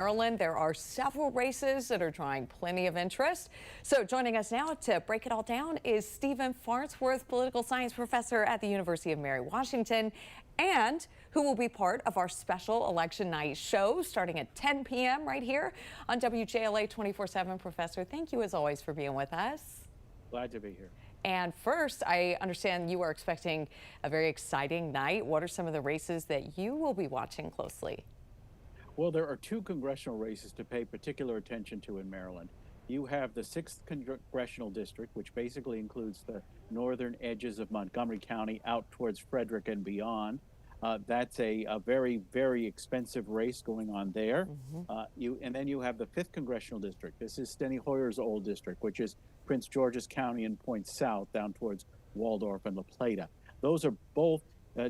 Maryland, there are several races that are drawing plenty of interest. So joining us now to break it all down is Stephen Farnsworth, political science professor at the University of Mary Washington, and who will be part of our special election night show starting at 10 p.m. right here on WJLA 24/7. Professor, thank you as always for being with us. Glad to be here. And first, I understand you are expecting a very exciting night. What are some of the races that you will be watching closely? Well, there are two congressional races to pay particular attention to in Maryland. You have the 6th Congressional District, which basically includes the northern edges of Montgomery County out towards Frederick and beyond. That's a very, very expensive race going on there. And then you have the 5th Congressional District. This is Steny Hoyer's old district, which is Prince George's County and points south down towards Waldorf and La Plata. Those are both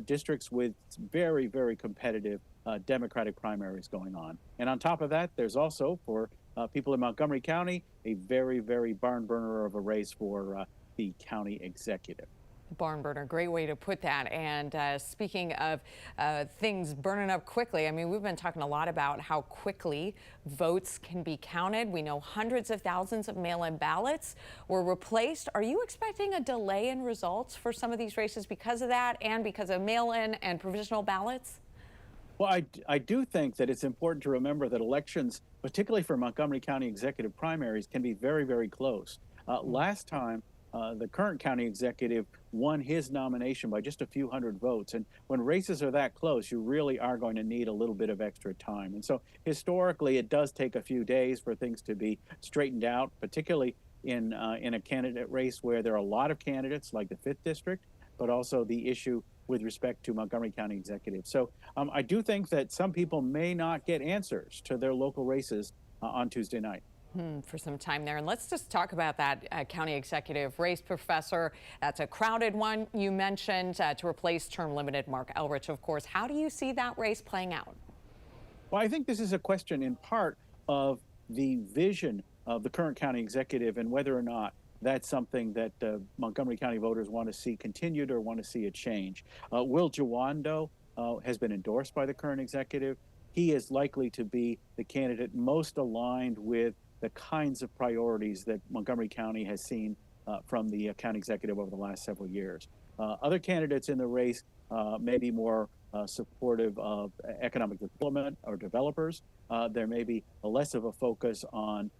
districts with very, very competitive Democratic primaries going on. And on top of that, there's also, for people in Montgomery County, a very, very barn burner of a race for the county executive. Barn burner, great way to put that. And speaking of things burning up quickly, I mean, we've been talking a lot about how quickly votes can be counted. We know hundreds of thousands of mail-in ballots were replaced. Are you expecting a delay in results for some of these races because of that and because of mail-in and provisional ballots? Well, I do think that it's important to remember that elections, particularly for Montgomery County executive primaries, can be very, very close. Last time, the current county executive won his nomination by just a few hundred votes. And when races are that close, you really are going to need a little bit of extra time. And so historically, it does take a few days for things to be straightened out, particularly in a candidate race where there are a lot of candidates like the 5th District, but also the issue with respect to Montgomery County executive. So I do think that some people may not get answers to their local races on Tuesday night. For some time there. And let's just talk about that county executive race, Professor. That's a crowded one you mentioned to replace term limited Mark Elrich, of course. How do you see that race playing out? Well, I think this is a question in part of the vision of the current county executive and whether or not that's something that Montgomery County voters want to see continued or want to see a change. Will Jawando has been endorsed by the current executive. He is likely to be the candidate most aligned with the kinds of priorities that Montgomery County has seen from the county executive over the last several years. Other candidates in the race may be more supportive of economic development or developers. There may be less of a focus on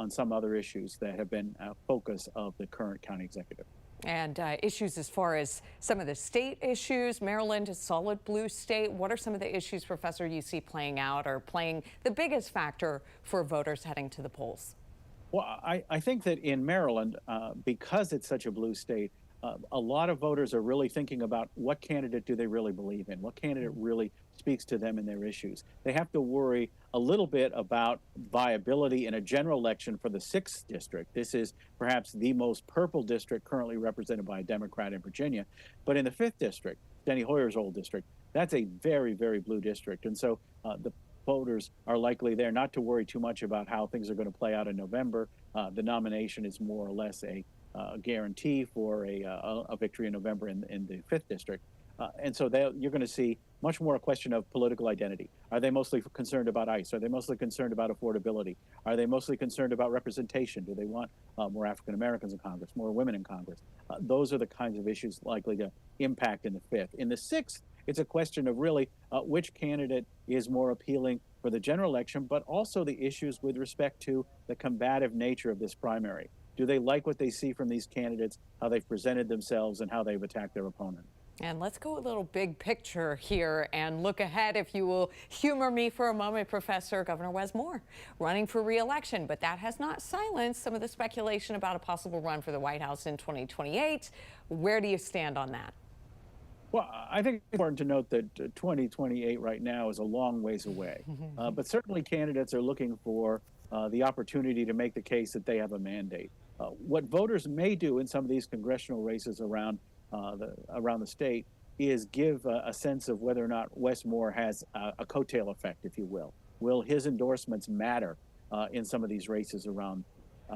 some other issues that have been a focus of the current county executive. And issues as far as some of the state issues. Maryland is a solid blue state. What are some of the issues, Professor, you see playing out or playing the biggest factor for voters heading to the polls? Well, I think that in Maryland, because it's such a blue state, a lot of voters are really thinking about what candidate do they really believe in? What candidate really speaks to them and their issues? They have to worry a little bit about viability in a general election for the 6th district. This is perhaps the most purple district currently represented by a Democrat in Virginia. But in the 5th district, Steny Hoyer's old district, that's a very, very blue district. And so the voters are likely there not to worry too much about how things are going to play out in November. The nomination is more or less a guarantee for a victory in November in the 5th district. And so you're going to see much more a question of political identity. Are they mostly concerned about ICE? Are they mostly concerned about affordability? Are they mostly concerned about representation? Do they want more African Americans in Congress, more women in Congress? Those are the kinds of issues likely to impact in the 5th. In the 6th, it's a question of really which candidate is more appealing for the general election, but also the issues with respect to the combative nature of this primary. Do they like what they see from these candidates, how they've presented themselves, and how they've attacked their opponent? And let's go a little big picture here and look ahead, if you will humor me for a moment, Professor. Governor Wes Moore running for re-election, but that has not silenced some of the speculation about a possible run for the White House in 2028. Where do you stand on that? Well, I think it's important to note that 2028 right now is a long ways away. But certainly candidates are looking for the opportunity to make the case that they have a mandate. What voters may do in some of these congressional races around the state is give a sense of whether or not Wes Moore has a coattail effect, if you will. Will his endorsements matter in some of these races around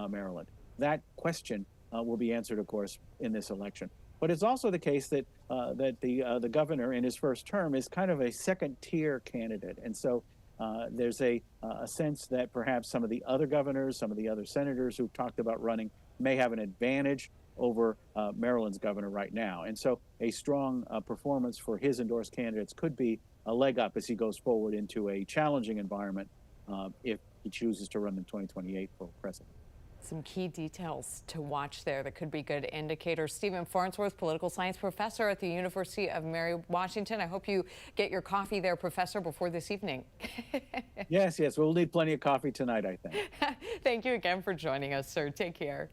Maryland? That question will be answered, of course, in this election. But it's also the case that the governor in his first term is kind of a second-tier candidate. And so there's a sense that perhaps some of the other governors, some of the other senators who've talked about running may have an advantage over Maryland's governor right now. And so a strong performance for his endorsed candidates could be a leg up as he goes forward into a challenging environment if he chooses to run in 2028 for president. Some key details to watch there that could be good indicators. Stephen Farnsworth, political science professor at the University of Mary Washington. I hope you get your coffee there, Professor, before this evening. Yes, we'll need plenty of coffee tonight, I think. Thank you again for joining us, sir. Take care.